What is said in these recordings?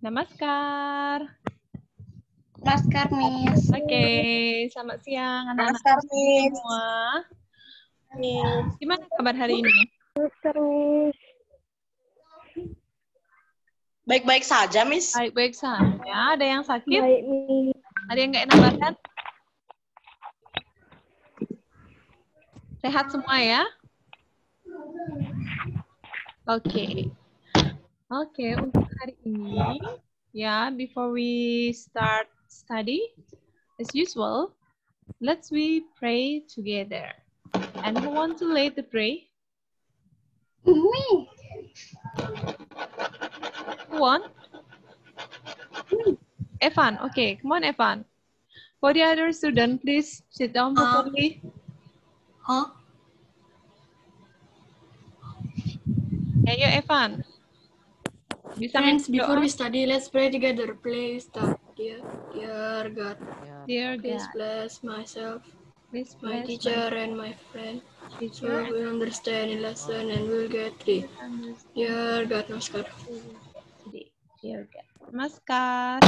Namaskar. Namaskar, Miss. Oke, selamat siang anak-anak Namaskar, Miss. semua. Gimana kabar hari ini? Namaskar, Miss. Baik-baik saja, Miss. Baik-baik saja. Ada yang sakit? Baik, Miss. Ada yang nggak enak badan? Sehat semua ya? Oke. Oke, untuk hari ini, ya, before we start study, as usual, we pray together. And who want to lead the pray? Me. Who want? Evan, okay, come on, Evan. For the other student, please sit down properly. Ayo, Evan. Bisa Friends, minta before doa? we study, let's pray together. Please start. Dear God, Dear please God, bless myself, please my bless teacher, and my friend, so teacher we'll understand the lesson and we'll get it. and Dear God, namaskar. today. Dear God. Namaskar.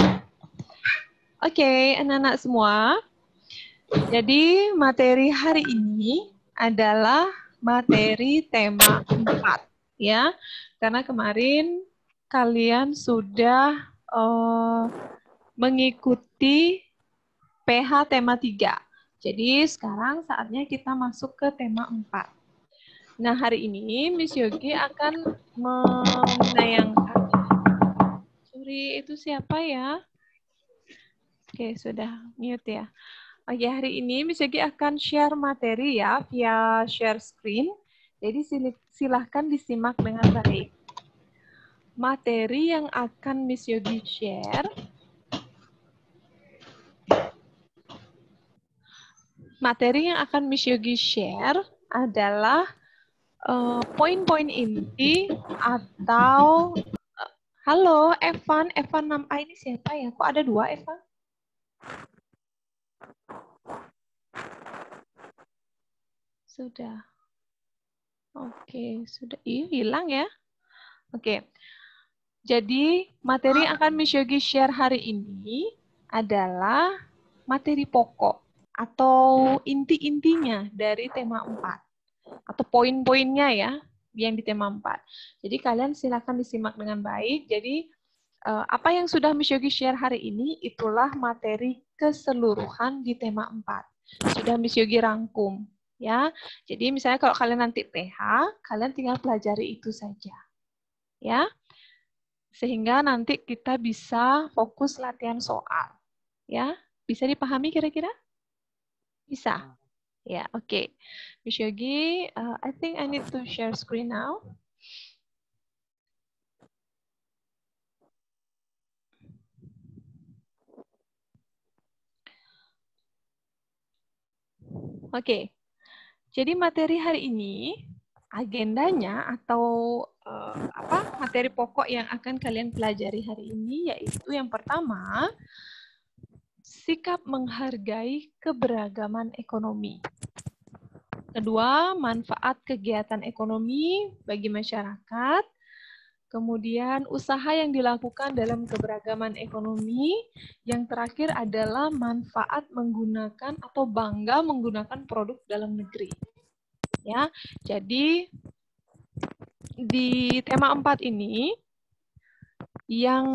Oke, anak-anak semua. Jadi materi hari ini adalah materi tema 4 ya. Karena kemarin kalian sudah mengikuti PH tema 3. Jadi sekarang saatnya kita masuk ke tema 4. Nah, hari ini Miss Yogi akan menayangkan. Sorry, itu siapa ya? Oke, sudah mute ya. Oke, hari ini Miss Yogi akan share materi ya via share screen. Jadi silahkan disimak dengan baik. Materi yang akan Miss Yogi share adalah poin-poin inti atau halo Evan nama ini siapa ya? Kok ada 2 Evan? Sudah. Oke, sudah. Hilang ya. Oke. Jadi, materi yang akan Miss Yogi share hari ini adalah materi pokok atau inti-intinya dari tema 4. Atau poin-poinnya ya, yang di tema 4. Jadi, kalian silakan disimak dengan baik. Jadi, apa yang sudah Miss Yogi share hari ini, itulah materi keseluruhan di tema 4. Sudah Miss Yogi rangkum. Ya, jadi misalnya kalau kalian nanti PH, kalian tinggal pelajari itu saja. Ya. Sehingga nanti kita bisa fokus latihan soal. Ya, bisa dipahami kira-kira? Bisa. Ya, oke. Miss Yogi, I think I need to share screen now. Oke. Jadi materi hari ini agendanya atau materi pokok yang akan kalian pelajari hari ini yaitu yang pertama, sikap menghargai keberagaman ekonomi. Kedua, manfaat kegiatan ekonomi bagi masyarakat. Kemudian usaha yang dilakukan dalam keberagaman ekonomi. Yang terakhir adalah manfaat menggunakan atau bangga menggunakan produk dalam negeri. Ya, jadi di tema 4 ini yang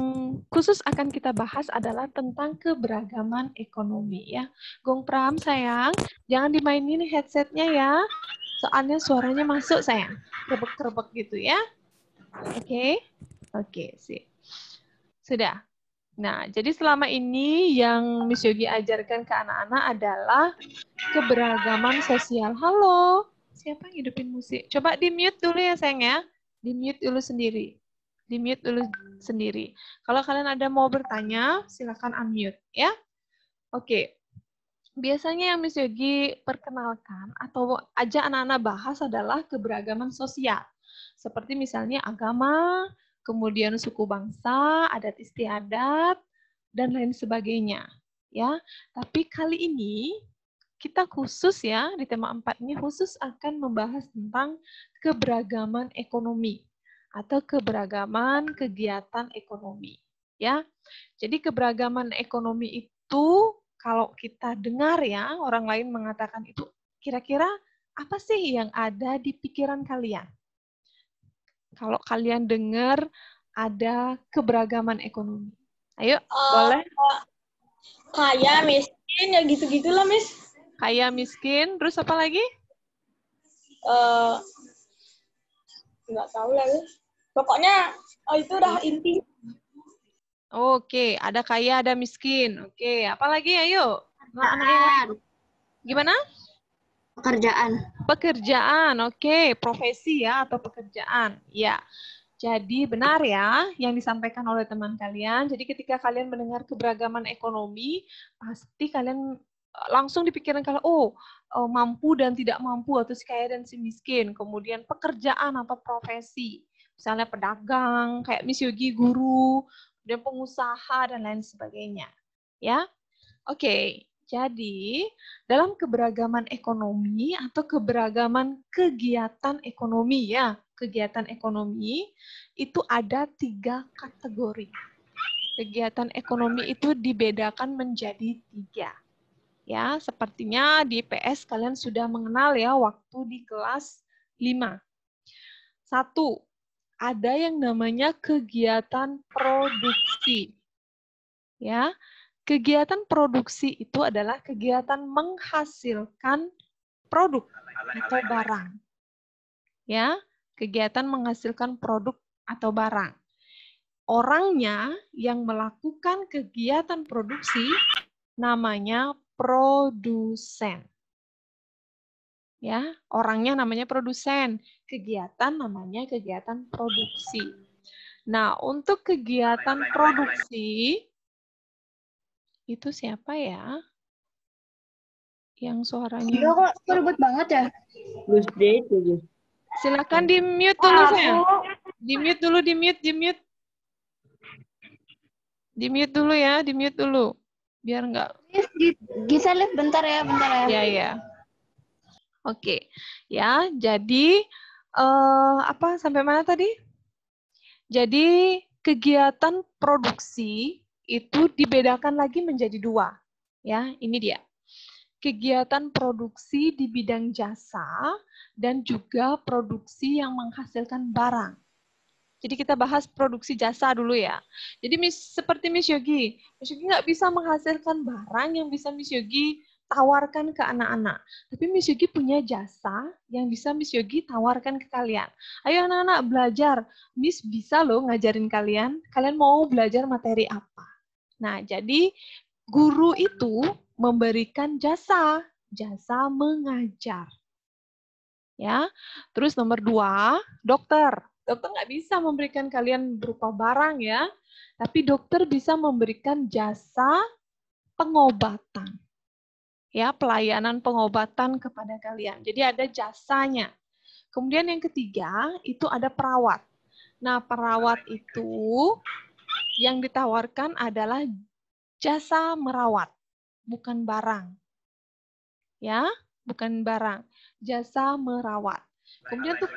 khusus akan kita bahas adalah tentang keberagaman ekonomi ya. Gong Pram sayang, jangan dimainin headsetnya ya. Soalnya suaranya masuk sayang. Kerebek-kerebek gitu ya. Oke. Oke, sip. Sudah. Nah, jadi selama ini yang Miss Yogi ajarkan ke anak-anak adalah keberagaman sosial. Halo. Siapa yang hidupin musik? Coba di-mute dulu ya, sayang ya. Di-mute dulu sendiri. Di-mute dulu sendiri. Kalau kalian ada mau bertanya, silakan unmute ya. Oke. Biasanya yang Miss Yogi perkenalkan atau ajak anak-anak bahas adalah keberagaman sosial. Seperti misalnya agama, kemudian suku bangsa, adat istiadat, dan lain sebagainya. Ya, tapi kali ini kita khusus ya, di tema 4 ini khusus akan membahas tentang keberagaman ekonomi atau keberagaman kegiatan ekonomi. Ya. Jadi keberagaman ekonomi itu kalau kita dengar ya orang lain mengatakan itu, kira-kira apa sih yang ada di pikiran kalian? Kalau kalian dengar ada keberagaman ekonomi. Ayo, boleh. Kaya, miskin, ya gitu-gitulah, Miss. Kaya, miskin, terus apa lagi? Nggak tahu lah, Miss. Pokoknya itu udah inti. Oke, ada kaya, ada miskin. Oke, apa lagi? Ayo. Anak-anak yang lain. Gimana? Pekerjaan. Pekerjaan, oke. Profesi ya, atau pekerjaan. Ya. Jadi benar ya yang disampaikan oleh teman kalian. Jadi ketika kalian mendengar keberagaman ekonomi, pasti kalian langsung dipikiran kalau mampu dan tidak mampu, atau si kaya dan si miskin. Kemudian pekerjaan atau profesi. Misalnya pedagang, kayak Miss Yogi guru, kemudian pengusaha dan lain sebagainya. Ya. Oke. Jadi, dalam keberagaman ekonomi atau keberagaman kegiatan ekonomi ya, kegiatan ekonomi itu ada 3 kategori. Kegiatan ekonomi itu dibedakan menjadi 3. Ya, sepertinya di PS kalian sudah mengenal ya waktu di kelas 5. 1, ada yang namanya kegiatan produksi. Ya, kegiatan produksi itu adalah kegiatan menghasilkan produk atau barang. Ya, kegiatan menghasilkan produk atau barang. Orangnya yang melakukan kegiatan produksi namanya produsen. Ya, orangnya namanya produsen, kegiatan namanya kegiatan produksi. Nah, untuk kegiatan produksi itu siapa ya? Yang suaranya. Iya kok ribet banget ya. Gus D itu. Silakan di-mute dulu sayang. Di-mute dulu, di-mute. Di-mute dulu ya, di-mute dulu. Biar enggak. Gisa lihat bentar ya. Ya, ya. Oke. Ya, jadi sampai mana tadi? Jadi kegiatan produksi itu dibedakan lagi menjadi 2. Ya, ini dia. Kegiatan produksi di bidang jasa dan juga produksi yang menghasilkan barang. Jadi kita bahas produksi jasa dulu ya. Jadi seperti Miss Yogi nggak bisa menghasilkan barang yang bisa Miss Yogi tawarkan ke anak-anak. Tapi Miss Yogi punya jasa yang bisa Miss Yogi tawarkan ke kalian. Ayo anak-anak belajar. Miss bisa loh ngajarin kalian. Kalian mau belajar materi apa? Nah, jadi guru itu memberikan jasa mengajar. Ya. Terus nomor 2, dokter. Dokter nggak bisa memberikan kalian berupa barang ya, tapi dokter bisa memberikan jasa pengobatan. Ya, pelayanan pengobatan kepada kalian. Jadi ada jasanya. Kemudian yang ketiga, itu ada perawat. Nah, perawat itu yang ditawarkan adalah jasa merawat, bukan barang. Ya, bukan barang. Jasa merawat. Kemudian tuh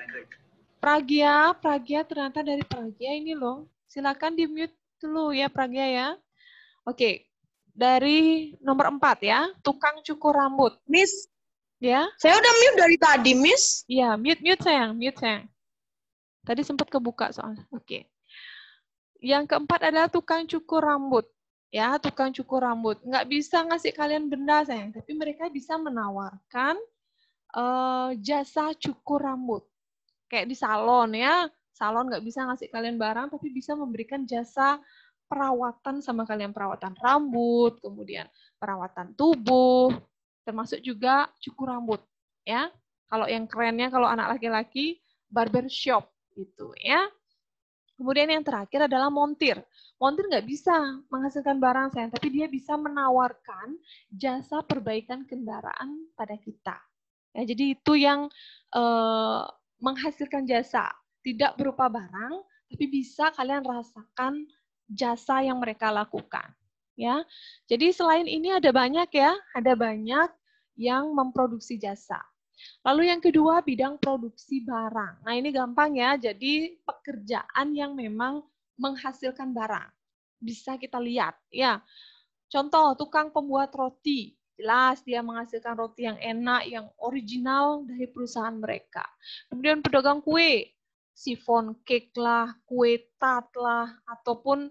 Pragya ternyata dari Pragya ini loh. Silakan di-mute dulu ya Pragya ya. Oke. Dari nomor 4 ya, tukang cukur rambut. Miss, Ya. saya udah mute dari tadi, Miss. Iya, mute sayang. Tadi sempat kebuka soalnya. Oke. Yang keempat adalah tukang cukur rambut. Ya, tukang cukur rambut. Nggak bisa ngasih kalian benda sayang, tapi mereka bisa menawarkan jasa cukur rambut. Kayak di salon ya, salon nggak bisa ngasih kalian barang, tapi bisa memberikan jasa perawatan sama kalian, perawatan rambut, kemudian perawatan tubuh, termasuk juga cukur rambut, ya. Kalau yang kerennya, kalau anak laki-laki, barbershop, gitu ya. Kemudian yang terakhir adalah montir. Montir nggak bisa menghasilkan barang sayang, tapi dia bisa menawarkan jasa perbaikan kendaraan pada kita. Ya, jadi itu yang menghasilkan jasa, tidak berupa barang, tapi bisa kalian rasakan jasa yang mereka lakukan. Ya, jadi selain ini ada banyak yang memproduksi jasa. Lalu yang kedua bidang produksi barang. Nah ini gampang ya, jadi pekerjaan yang memang menghasilkan barang. bisa kita lihat. Ya, contoh tukang pembuat roti, jelas dia menghasilkan roti yang enak, yang original dari perusahaan mereka. Kemudian pedagang kue, chiffon cake lah, kue tart lah, ataupun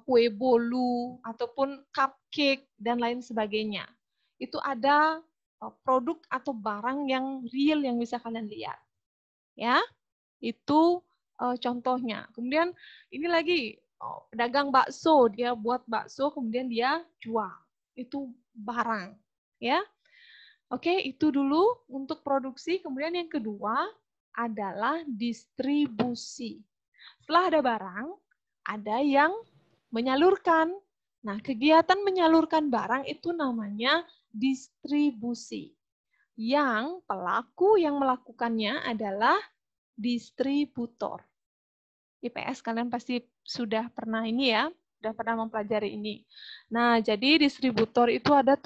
kue bolu, ataupun cupcake dan lain sebagainya. Itu ada produk atau barang yang real yang bisa kalian lihat. Ya, itu contohnya. Kemudian ini lagi pedagang bakso, dia buat bakso kemudian dia jual. Itu barang, ya. Oke, itu dulu untuk produksi. Kemudian yang kedua adalah distribusi. Setelah ada barang, ada yang menyalurkan. Nah, kegiatan menyalurkan barang itu namanya distribusi. Yang pelaku yang melakukannya adalah distributor. IPS kalian pasti sudah pernah ini ya, sudah pernah mempelajari ini. Nah, jadi distributor itu ada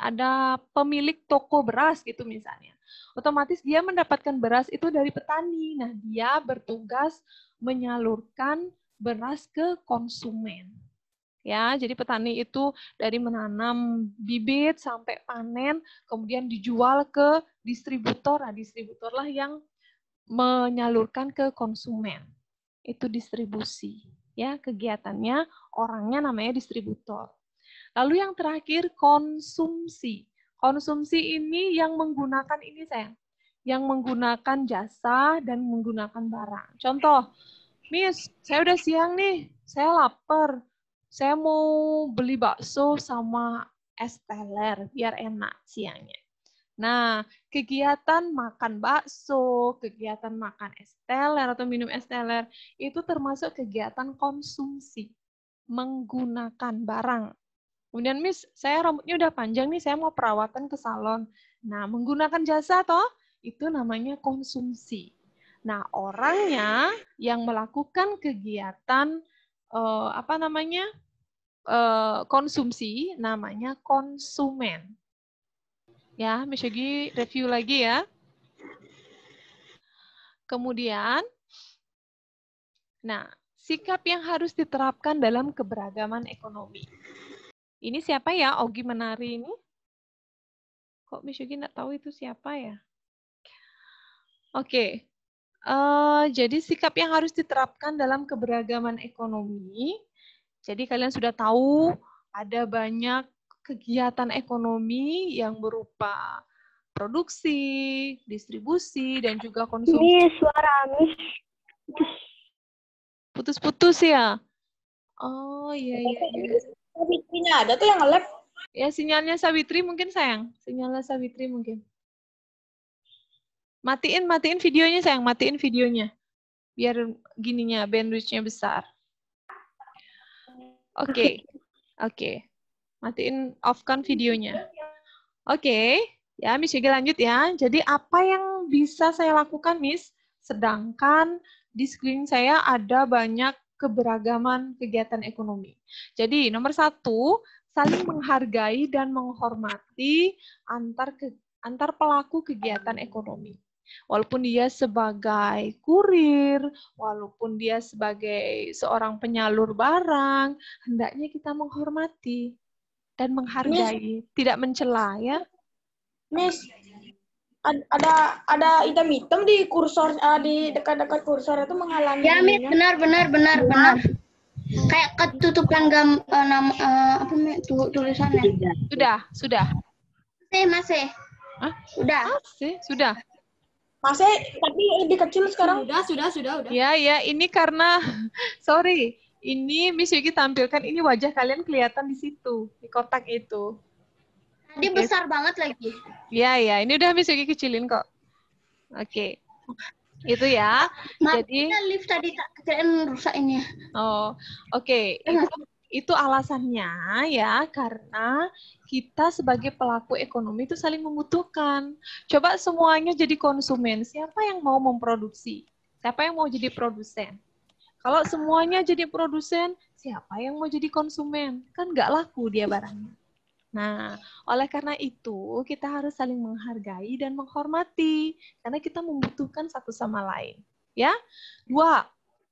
ada pemilik toko beras gitu misalnya. Otomatis dia mendapatkan beras itu dari petani. Nah, dia bertugas menyalurkan beras ke konsumen. Ya, jadi petani itu dari menanam bibit sampai panen, kemudian dijual ke distributor. Nah, distributorlah yang menyalurkan ke konsumen. Itu distribusi. Ya, kegiatannya orangnya namanya distributor. Lalu yang terakhir konsumsi. Konsumsi ini yang menggunakan ini sayang, yang menggunakan jasa dan menggunakan barang. Contoh, Miss, saya udah siang nih, saya lapar. Saya mau beli bakso sama es teler biar enak siangnya. Nah, kegiatan makan bakso, kegiatan makan es teler atau minum es teler, itu termasuk kegiatan konsumsi, menggunakan barang. Kemudian, Miss, saya rambutnya udah panjang nih, saya mau perawatan ke salon. Nah, menggunakan jasa toh, itu namanya konsumsi. Nah, orangnya yang melakukan kegiatan konsumsi namanya konsumen. Ya, Miss Yogi review lagi ya. Kemudian, nah, sikap yang harus diterapkan dalam keberagaman ekonomi. Ini siapa ya, Ogi Menari ini? Kok Miss Yogi nggak tahu itu siapa ya? Oke, jadi sikap yang harus diterapkan dalam keberagaman ekonomi. Jadi kalian sudah tahu ada banyak kegiatan ekonomi yang berupa produksi, distribusi, dan juga konsumsi. Miss, suara Miss. Putus-putus ya? Oh, iya. Sawitrinya ada tuh yang nge-lag. Ya, sinyalnya Sawitri mungkin sayang. Sinyalnya Sawitri mungkin. Matiin videonya sayang, matiin videonya. Biar gininya, bandwidth-nya besar. Oke. Matiin, off-kan videonya. Oke. Ya, Miss Yogi lanjut ya. Jadi apa yang bisa saya lakukan, Miss? Sedangkan di screen saya ada banyak keberagaman kegiatan ekonomi. Jadi nomor 1, saling menghargai dan menghormati antar pelaku kegiatan ekonomi. Walaupun dia sebagai kurir, walaupun dia sebagai seorang penyalur barang, hendaknya kita menghormati dan menghargai, tidak mencela ya. Miss, ada item-item di kursor, di dekat-dekat kursor itu menghalangi. Ya, Miss, benar. Kayak ketutupan tulisannya. Sudah. Masih. Hah? Udah. Sudah. Masih, tapi lebih kecil sekarang. Sudah. Ya, ini karena, sorry, ini Miss Yogi tampilkan, ini wajah kalian kelihatan di situ, di kotak itu. Tadi besar banget lagi. Ya, ini udah Miss Yogi kecilin kok. Oke. Itu ya. Jadi lift tadi tak kecilin rusak ini. Oh, oke. Itu alasannya ya, karena kita sebagai pelaku ekonomi itu saling membutuhkan. Coba semuanya jadi konsumen. Siapa yang mau memproduksi? Siapa yang mau jadi produsen? Kalau semuanya jadi produsen, siapa yang mau jadi konsumen? Kan nggak laku dia barangnya. Nah, oleh karena itu, kita harus saling menghargai dan menghormati. Karena kita membutuhkan satu sama lain. Ya. 2,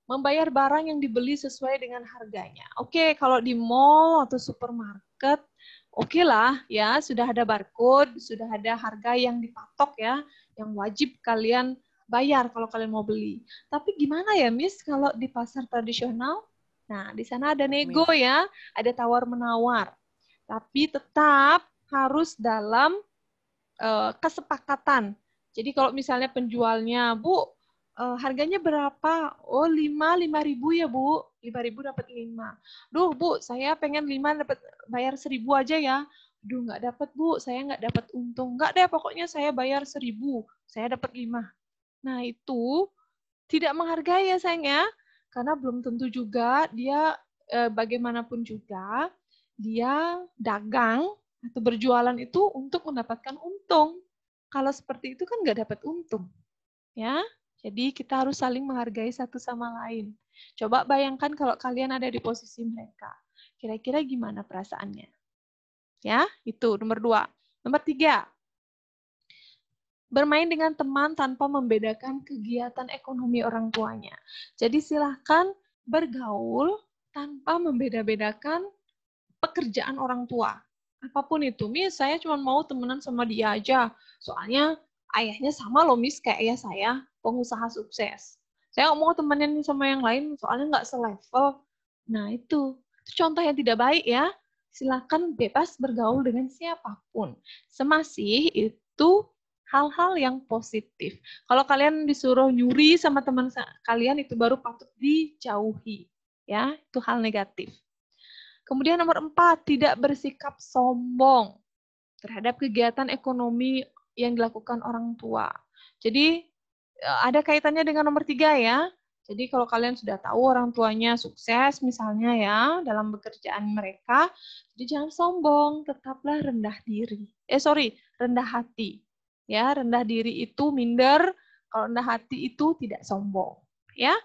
membayar barang yang dibeli sesuai dengan harganya. Oke, kalau di mall atau supermarket, oke lah ya, sudah ada barcode, sudah ada harga yang dipatok ya, yang wajib kalian bayar kalau kalian mau beli. Tapi gimana ya, Miss, kalau di pasar tradisional? Nah, di sana ada nego ya, ada tawar-menawar. Tapi tetap harus dalam kesepakatan. Jadi kalau misalnya penjualnya, Bu, harganya berapa? Oh, 5.000 ya, Bu. 5.000 dapat 5. Duh, Bu, saya pengen 5 dapat bayar 1.000 aja ya. Duh, nggak dapat, Bu. Saya nggak dapat untung. Nggak deh, pokoknya saya bayar 1.000. Saya dapat 5. Nah, itu tidak menghargai ya, sayang ya. Karena belum tentu juga dia bagaimanapun juga dia dagang atau berjualan itu untuk mendapatkan untung. Kalau seperti itu kan nggak dapat untung. Ya, jadi kita harus saling menghargai satu sama lain. Coba bayangkan kalau kalian ada di posisi mereka. Kira-kira gimana perasaannya? Ya, itu nomor 2. Nomor 3. Bermain dengan teman tanpa membedakan kegiatan ekonomi orang tuanya. Jadi silahkan bergaul tanpa membeda-bedakan pekerjaan orang tua. Apapun itu, Miss, saya cuma mau temenan sama dia aja. Soalnya ayahnya sama loh, Miss, kayak ayah saya, pengusaha sukses. Saya nggak mau temenin sama yang lain, soalnya nggak selevel. Nah, itu contoh yang tidak baik ya. Silakan bebas bergaul dengan siapapun. Semasih itu hal-hal yang positif. Kalau kalian disuruh nyuri sama teman kalian, itu baru patut dijauhi. Ya, itu hal negatif. Kemudian nomor 4, tidak bersikap sombong terhadap kegiatan ekonomi yang dilakukan orang tua. Jadi ada kaitannya dengan nomor 3 ya. Jadi kalau kalian sudah tahu orang tuanya sukses misalnya ya dalam pekerjaan mereka, jadi jangan sombong, tetaplah rendah diri. Rendah hati. Ya, rendah diri itu minder, kalau rendah hati itu tidak sombong. Ya.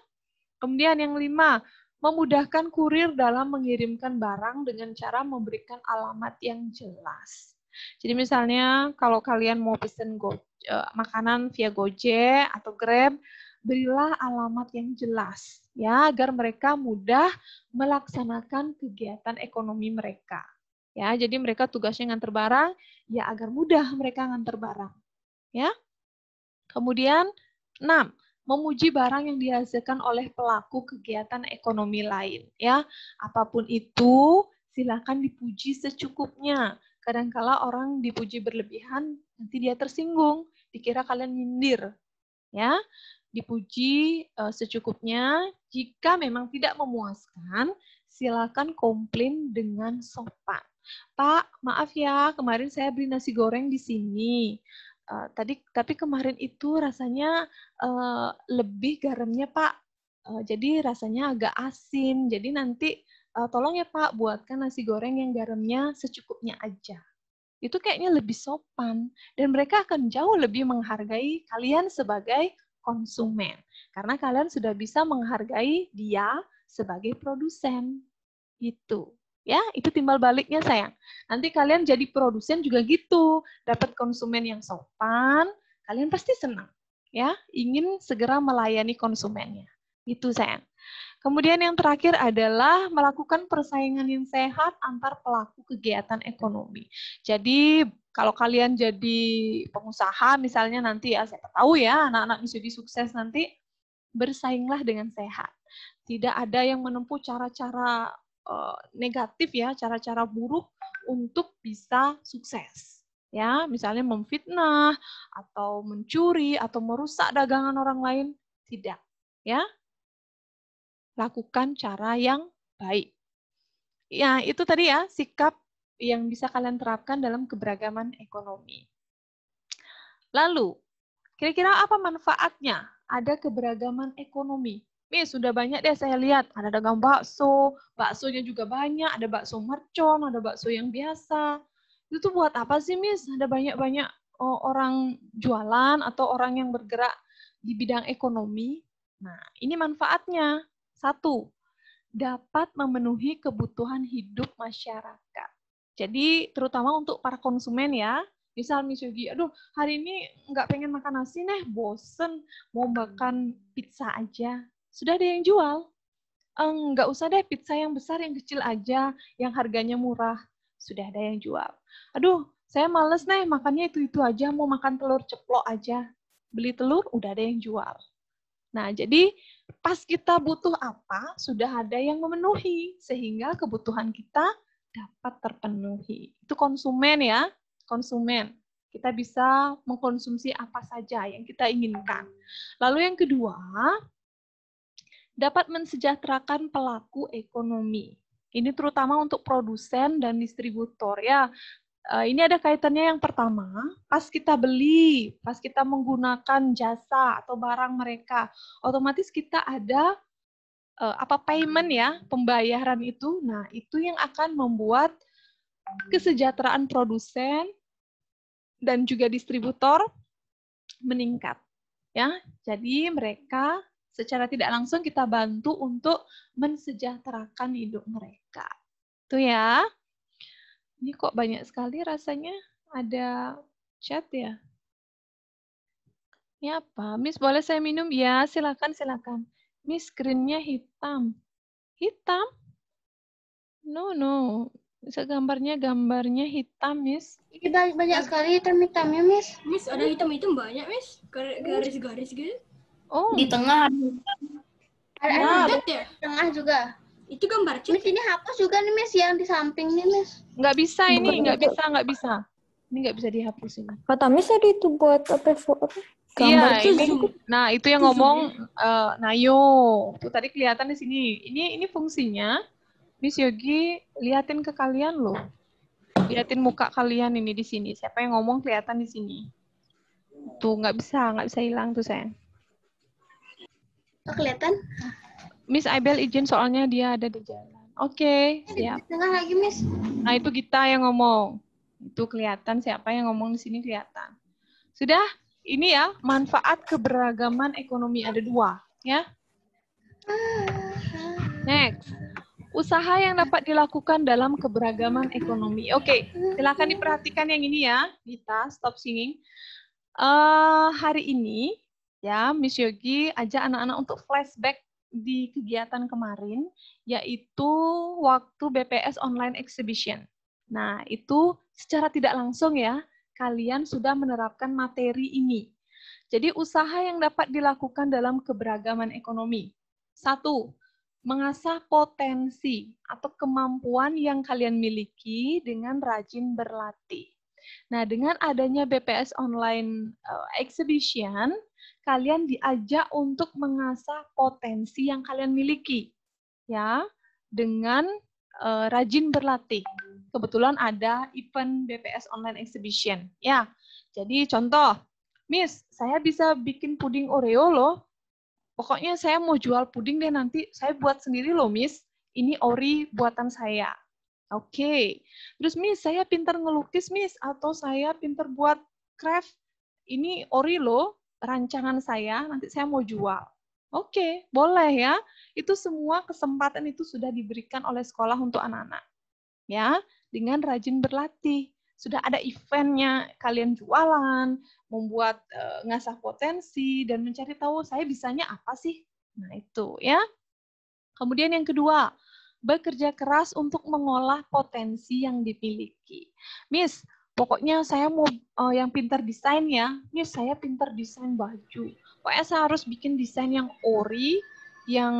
Kemudian yang 5, memudahkan kurir dalam mengirimkan barang dengan cara memberikan alamat yang jelas. Jadi misalnya kalau kalian mau pesen makanan via Gojek atau Grab, berilah alamat yang jelas ya agar mereka mudah melaksanakan kegiatan ekonomi mereka. Ya, jadi mereka tugasnya nganter barang, ya agar mudah mereka nganter barang. Ya. Kemudian 6, memuji barang yang dihasilkan oleh pelaku kegiatan ekonomi lain ya. Apapun itu silakan dipuji secukupnya. Kadangkala orang dipuji berlebihan nanti dia tersinggung, dikira kalian nyindir. Ya. Dipuji secukupnya. Jika memang tidak memuaskan, silakan komplain dengan sopan. Pak, maaf ya, kemarin saya beli nasi goreng di sini. Tapi kemarin itu rasanya lebih garamnya, Pak. Jadi rasanya agak asin. Jadi nanti tolong ya Pak, buatkan nasi goreng yang garamnya secukupnya aja. Itu kayaknya lebih sopan. Dan mereka akan jauh lebih menghargai kalian sebagai konsumen. Karena kalian sudah bisa menghargai dia sebagai produsen. Gitu. Ya, itu timbal baliknya sayang. Nanti kalian jadi produsen juga gitu. Dapat konsumen yang sopan, kalian pasti senang. Ya, ingin segera melayani konsumennya. Itu sayang. Kemudian yang terakhir adalah melakukan persaingan yang sehat antar pelaku kegiatan ekonomi. Jadi kalau kalian jadi pengusaha misalnya nanti ya, siapa tahu ya anak-anak bisa jadi sukses nanti, bersainglah dengan sehat. Tidak ada yang menempuh cara-cara negatif ya, cara-cara buruk untuk bisa sukses. Ya, misalnya memfitnah atau mencuri atau merusak dagangan orang lain, tidak. Ya, lakukan cara yang baik. Ya, itu tadi ya sikap yang bisa kalian terapkan dalam keberagaman ekonomi. Lalu, kira-kira apa manfaatnya ada keberagaman ekonomi? Sudah banyak deh saya lihat, ada dagang bakso, baksonya juga banyak, ada bakso mercon, ada bakso yang biasa. Itu tuh buat apa sih, Miss? Ada banyak-banyak orang jualan atau orang yang bergerak di bidang ekonomi. Nah, ini manfaatnya. 1, dapat memenuhi kebutuhan hidup masyarakat. Jadi terutama untuk para konsumen ya, misal Miss Yogi, aduh hari ini nggak pengen makan nasi nih, bosen, mau makan pizza aja. sudah ada yang jual. Nggak usah deh pizza yang besar, yang kecil aja, yang harganya murah. Sudah ada yang jual. Aduh, saya males nih makannya itu-itu aja, mau makan telur ceplok aja. Beli telur, udah ada yang jual. Nah, jadi pas kita butuh apa, sudah ada yang memenuhi, sehingga kebutuhan kita dapat terpenuhi. Itu konsumen ya, konsumen. Kita bisa mengkonsumsi apa saja yang kita inginkan. Lalu yang kedua, dapat mensejahterakan pelaku ekonomi. Ini terutama untuk produsen dan distributor ya. Ini ada kaitannya yang pertama, pas kita beli, pas kita menggunakan jasa atau barang mereka, otomatis kita ada payment ya, pembayaran itu. Nah, itu yang akan membuat kesejahteraan produsen dan juga distributor meningkat. Ya, jadi mereka secara tidak langsung kita bantu untuk mensejahterakan hidup mereka. Itu ya. Ini kok banyak sekali rasanya ada chat ya. Ini apa? Miss, boleh saya minum? Ya, silakan, silakan. Miss, screen-nya hitam. Hitam? No. Gambarnya hitam, Miss. Ini banyak sekali hitam-hitamnya, Miss. Miss, ada hitam-hitam banyak, Miss. Garis-garis gitu. Oh, Di tengah. Ada Cat ya? di tengah juga. Itu gambar cat. Miss, ini hapus juga nih, Miss, yang di samping nih, Miss. nggak bisa ini, nggak bisa. Ini nggak bisa dihapus ini. Kata Miss tadi itu buat apa? Iya, itu ini. zoom. Nah, itu yang Itu ngomong Nayo. Tuh tadi kelihatan di sini. Ini fungsinya Miss Yogi liatin ke kalian loh. Liatin muka kalian ini di sini. Siapa yang ngomong kelihatan di sini. Tuh nggak bisa hilang tuh sayang. Oh, kelihatan? Miss Aibel izin soalnya dia ada di jalan. Oke, Di siap. tengah lagi, Miss. Nah, itu Gita yang ngomong. Itu kelihatan siapa yang ngomong di sini kelihatan. Sudah, ini ya, manfaat keberagaman ekonomi ada 2, ya. Next. Usaha yang dapat dilakukan dalam keberagaman ekonomi. Oke, silakan diperhatikan yang ini ya, Gita, stop singing. Hari ini, ya, Miss Yogi ajak anak-anak untuk flashback di kegiatan kemarin, yaitu waktu BPS Online Exhibition. Nah, itu secara tidak langsung ya, kalian sudah menerapkan materi ini. Jadi, usaha yang dapat dilakukan dalam keberagaman ekonomi. 1, mengasah potensi atau kemampuan yang kalian miliki dengan rajin berlatih. Nah, dengan adanya BPS Online Exhibition, kalian diajak untuk mengasah potensi yang kalian miliki, ya, dengan rajin berlatih. Kebetulan ada event BPS Online Exhibition, ya. Jadi contoh, Miss, saya bisa bikin puding Oreo loh. Pokoknya saya mau jual puding deh nanti, saya buat sendiri loh, Miss. Ini ori buatan saya. Oke. Terus, Miss, saya pintar ngelukis, Miss, atau saya pintar buat craft. Ini ori loh, rancangan saya, nanti saya mau jual. Oke, boleh ya. Itu semua kesempatan itu sudah diberikan oleh sekolah untuk anak-anak. Ya, dengan rajin berlatih. Sudah ada eventnya, kalian jualan, membuat ngasah potensi, dan mencari tahu saya bisanya apa sih. Nah, itu ya. Kemudian yang kedua, bekerja keras untuk mengolah potensi yang dimiliki. Miss, pokoknya saya mau yang pintar desain ya. Miss, saya pintar desain baju. Pokoknya saya harus bikin desain yang ori, yang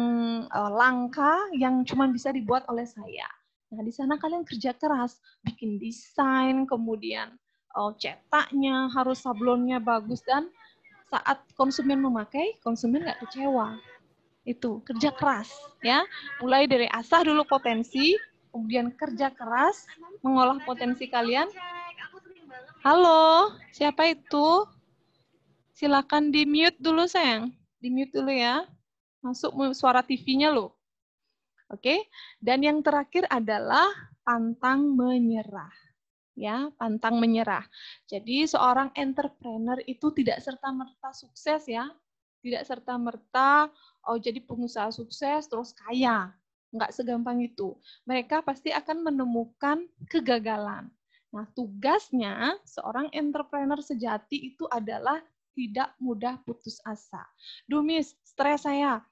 langka, yang cuma bisa dibuat oleh saya. Nah, di sana kalian kerja keras, bikin desain, kemudian cetaknya, harus sablonnya bagus, dan saat konsumen memakai, konsumen nggak kecewa. Itu, kerja keras. Ya, mulai dari asah dulu potensi, kemudian kerja keras, mengolah potensi kalian. Halo, siapa itu? Silakan di-mute dulu, sayang. Di-mute dulu ya. Masuk suara TV-nya loh. Oke, dan yang terakhir adalah pantang menyerah. Ya, pantang menyerah. Jadi seorang entrepreneur itu tidak serta-merta sukses ya. Tidak serta-merta jadi pengusaha sukses terus kaya. Enggak segampang itu. Mereka pasti akan menemukan kegagalan. Nah, tugasnya seorang entrepreneur sejati itu adalah tidak mudah putus asa. Duh, Miss, stres saya.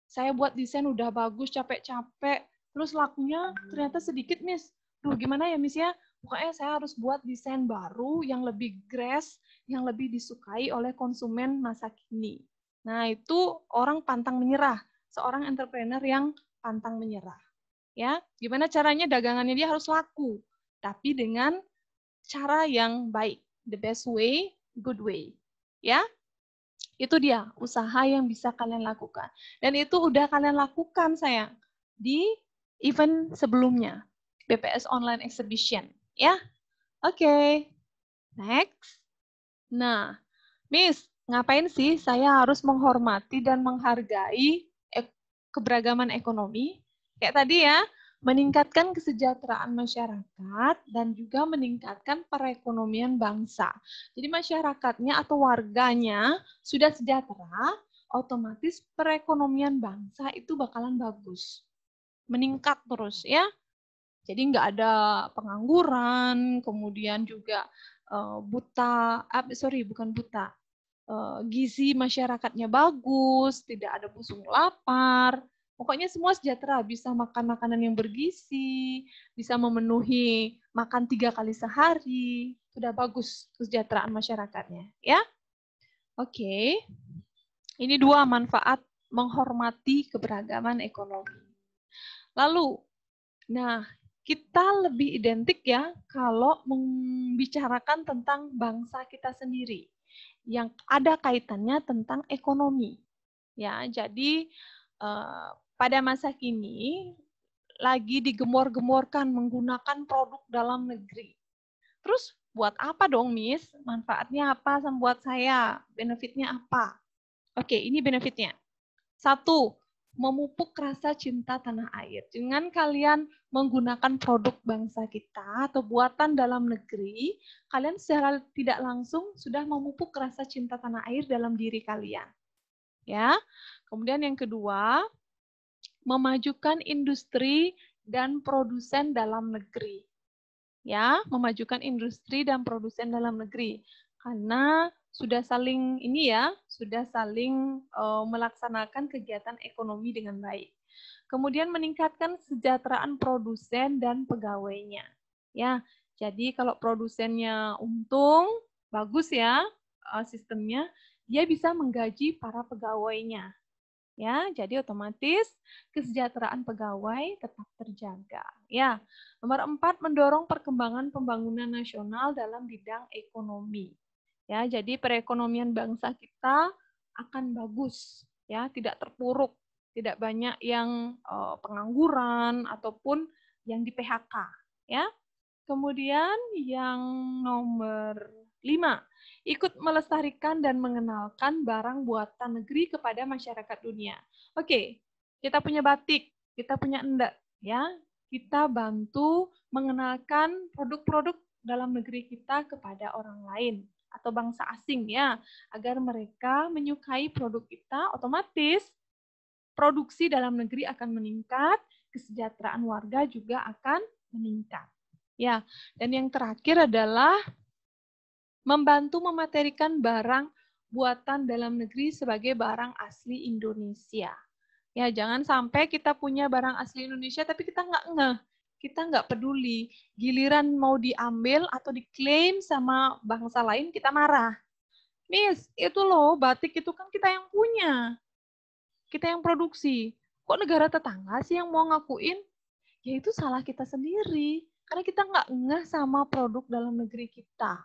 Saya buat desain udah bagus, capek-capek, terus lakunya ternyata sedikit, Miss. Duh, gimana ya, Miss ya? Pokoknya saya harus buat desain baru yang lebih grace, yang lebih disukai oleh konsumen masa kini. Nah, itu orang pantang menyerah. Seorang entrepreneur yang pantang menyerah. Ya, gimana caranya dagangannya dia harus laku, tapi dengan cara yang baik. The best way, good way. Ya, itu dia usaha yang bisa kalian lakukan. Dan itu udah kalian lakukan, sayang, di event sebelumnya. BPS Online Exhibition. Ya, oke. Next. Nah, Miss, ngapain sih saya harus menghormati dan menghargai keberagaman ekonomi? Kayak tadi ya, meningkatkan kesejahteraan masyarakat dan juga meningkatkan perekonomian bangsa. Jadi masyarakatnya atau warganya sudah sejahtera, otomatis perekonomian bangsa itu bakalan bagus. Meningkat terus ya. Jadi nggak ada pengangguran, kemudian juga gizi masyarakatnya bagus, tidak ada busung lapar. Pokoknya semua sejahtera, bisa makan makanan yang bergizi, bisa memenuhi makan 3 kali sehari. Sudah bagus kesejahteraan masyarakatnya, ya. Oke. Ini 2 manfaat menghormati keberagaman ekonomi. Lalu, nah, kita lebih identik ya kalau membicarakan tentang bangsa kita sendiri yang ada kaitannya tentang ekonomi. Ya, jadi pada masa kini lagi digemor-gemorkan menggunakan produk dalam negeri. Terus buat apa dong, Miss? Manfaatnya apa sama buat saya? Benefitnya apa? Oke, ini benefitnya. 1, memupuk rasa cinta tanah air. Dengan kalian menggunakan produk bangsa kita atau buatan dalam negeri, kalian secara tidak langsung sudah memupuk rasa cinta tanah air dalam diri kalian. Ya. Kemudian yang kedua, memajukan industri dan produsen dalam negeri. Ya, memajukan industri dan produsen dalam negeri. Karena sudah saling melaksanakan kegiatan ekonomi dengan baik. Kemudian meningkatkan kesejahteraan produsen dan pegawainya. Ya, jadi kalau produsennya untung, bagus ya sistemnya, dia bisa menggaji para pegawainya. Ya, jadi otomatis kesejahteraan pegawai tetap terjaga. Ya, nomor 4, mendorong perkembangan pembangunan nasional dalam bidang ekonomi. Ya, jadi perekonomian bangsa kita akan bagus, ya, tidak terpuruk, tidak banyak yang pengangguran ataupun yang di PHK, ya. Kemudian yang nomor 5, ikut melestarikan dan mengenalkan barang buatan negeri kepada masyarakat dunia. Oke, kita punya batik, kita punya endek, ya. Kita bantu mengenalkan produk-produk dalam negeri kita kepada orang lain atau bangsa asing, ya, agar mereka menyukai produk kita. Otomatis produksi dalam negeri akan meningkat, kesejahteraan warga juga akan meningkat. Ya, dan yang terakhir adalah membantu mematerikan barang buatan dalam negeri sebagai barang asli Indonesia. Ya, jangan sampai kita punya barang asli Indonesia tapi kita nggak ngeh, kita nggak peduli. Giliran mau diambil atau diklaim sama bangsa lain, kita marah. Miss, itu loh, batik itu kan kita yang punya. Kita yang produksi. Kok negara tetangga sih yang mau ngakuin? Ya itu salah kita sendiri. Karena kita nggak ngeh sama produk dalam negeri kita.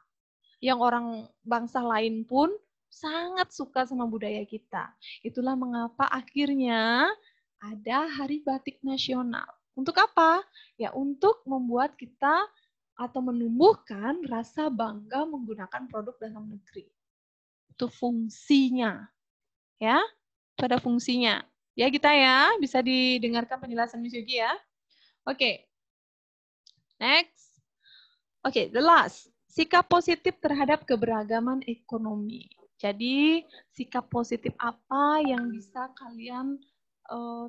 Yang orang bangsa lain pun sangat suka sama budaya kita. Itulah mengapa akhirnya ada Hari Batik Nasional. Untuk apa? Ya untuk membuat kita atau menumbuhkan rasa bangga menggunakan produk dalam negeri. Itu fungsinya. Ya, itu ada fungsinya. Ya kita ya, bisa didengarkan penjelasan Miss Yugi ya. Oke. Next. Oke, the last. Sikap positif terhadap keberagaman ekonomi. Jadi, sikap positif apa yang bisa kalian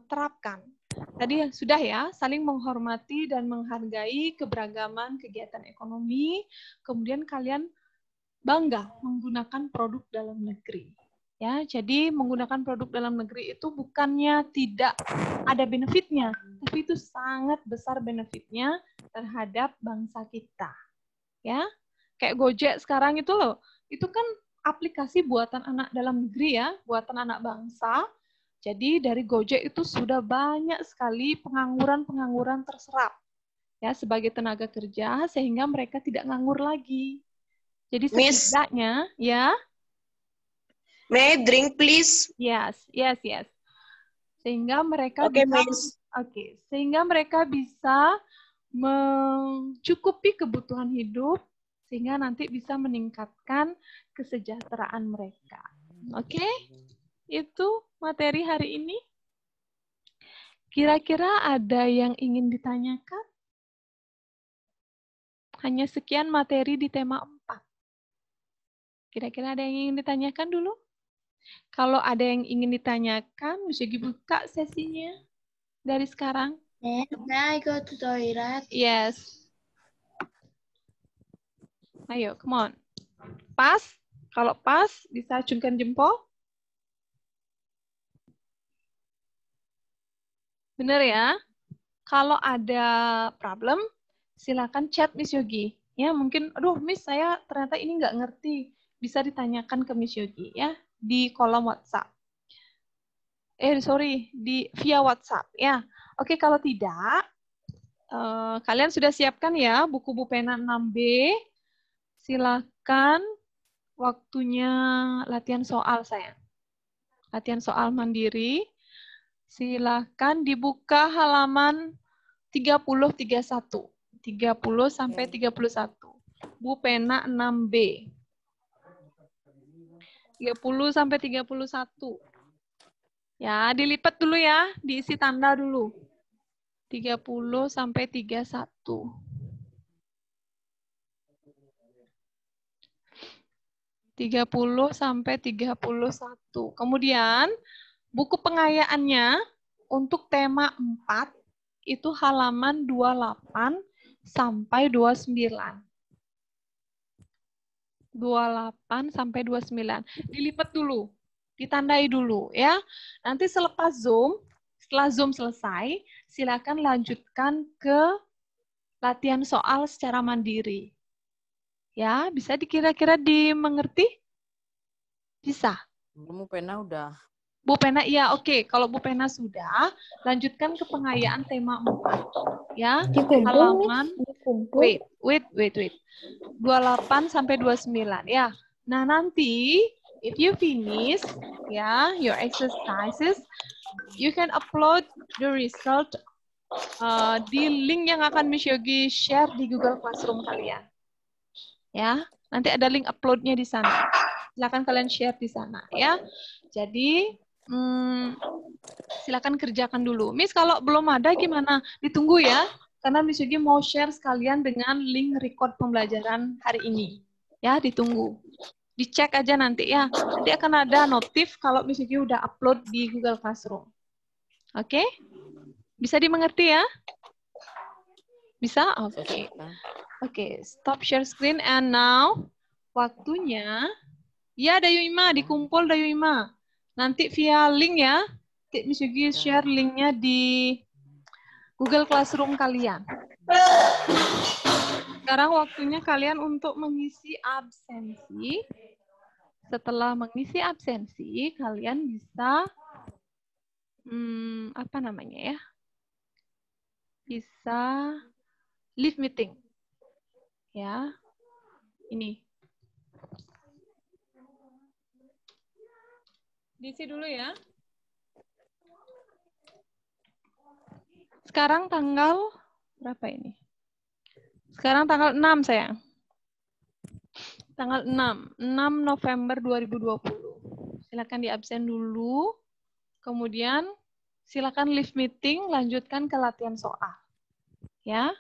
terapkan? Tadi sudah ya, saling menghormati dan menghargai keberagaman kegiatan ekonomi. Kemudian kalian bangga menggunakan produk dalam negeri. Ya, jadi menggunakan produk dalam negeri itu bukannya tidak ada benefitnya, tapi itu sangat besar benefitnya terhadap bangsa kita. Ya, kayak Gojek sekarang itu loh, itu kan aplikasi buatan anak dalam negeri ya, buatan anak bangsa. Jadi dari Gojek itu sudah banyak sekali pengangguran-pengangguran terserap ya sebagai tenaga kerja sehingga mereka tidak nganggur lagi. Jadi Miss, setidaknya ya, may I drink please? yes. Sehingga mereka Oke, bisa Miss. sehingga mereka bisa mencukupi kebutuhan hidup sehingga nanti bisa meningkatkan kesejahteraan mereka. Oke? Itu materi hari ini. Kira-kira ada yang ingin ditanyakan? Hanya sekian materi di tema 4. Kira-kira ada yang ingin ditanyakan dulu? Kalau ada yang ingin ditanyakan, bisa dibuka sesinya dari sekarang. May I go to toilet? Yes. Ayo, come on. Pas. Kalau pas, bisa acungkan jempol. Benar ya? Kalau ada problem, silakan chat Miss Yogi. Ya, mungkin, aduh Miss, saya ternyata ini nggak ngerti. Bisa ditanyakan ke Miss Yogi ya di kolom WhatsApp. Via WhatsApp ya. Oke, kalau tidak, kalian sudah siapkan ya buku Bupena 6B. Silakan waktunya latihan soal saya. Latihan soal mandiri. Silakan dibuka halaman 30-31. 30 sampai 31. Bupena 6B. 30 sampai 31. Ya, dilipat dulu ya, diisi tanda dulu. 30 sampai 31. 30 sampai 31. Kemudian buku pengayaannya untuk tema 4 itu halaman 28 sampai 29. 28 sampai 29. Dilipat dulu, ditandai dulu ya. Nanti setelah Zoom selesai, silakan lanjutkan ke latihan soal secara mandiri. Ya, bisa dikira-kira dimengerti? Bisa. Bu Pena udah. Bu Pena, iya oke. Kalau Bu Pena sudah, lanjutkan ke pengayaan tema 4. Ya, halaman, wait. 28 sampai 29, ya. Nah, nanti, if you finish, ya, your exercises, you can upload the result di link yang akan Miss Yogi share di Google Classroom kalian. Ya, nanti ada link uploadnya di sana. Silakan kalian share di sana, ya. Jadi, silakan kerjakan dulu. Miss, kalau belum ada gimana? Ditunggu ya, karena Miss Yogi mau share sekalian dengan link record pembelajaran hari ini. Ya, ditunggu. Dicek aja nanti ya. Nanti akan ada notif kalau Miss Yogi udah upload di Google Classroom. Oke? Bisa dimengerti ya? Bisa? Oke. Oke, stop share screen and now waktunya. Ya, Dayuima, dikumpul Dayuima. Nanti via link ya. Miss Yogi share linknya di Google Classroom kalian. Sekarang waktunya kalian untuk mengisi absensi. Setelah mengisi absensi, kalian bisa apa namanya ya? Bisa leave meeting. Ya. Ini. Diisi dulu ya. Sekarang tanggal berapa ini? Sekarang tanggal 6, sayang. Tanggal 6 November 2020. Silakan di absen dulu. Kemudian silakan leave meeting, lanjutkan ke latihan soal. Ya.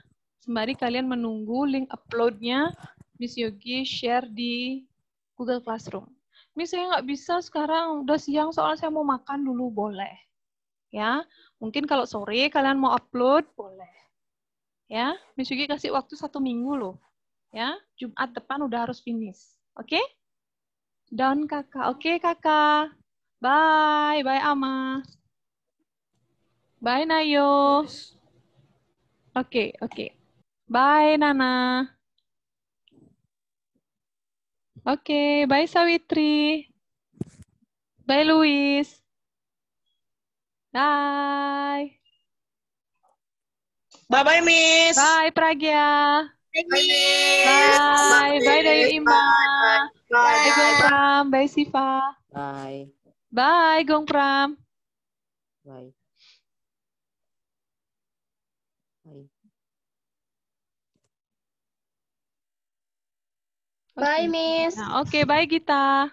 Sembari kalian menunggu link uploadnya Miss Yogi share di Google Classroom. Miss, saya nggak bisa sekarang, udah siang soalnya saya mau makan dulu, boleh. Ya, mungkin kalau sore kalian mau upload, boleh. Ya, Miss Yogi kasih waktu 1 minggu loh. Ya, Jumat depan udah harus finish. Oke? Down kakak. Oke kakak. Bye. Bye Ama. Bye Nayo. Oke, oke. Bye Nana. Oke, bye Sawitri. Bye Luis. Bye. Bye-bye, Miss. Bye Pragya. Bye, Bye. Bye Dayu Ima. Bye Gong Bye. Pram. Bye Siva. Bye. Bye Gong Pram. Bye. Bye. Bye, Oke. Miss. Nah, oke, bye Gita.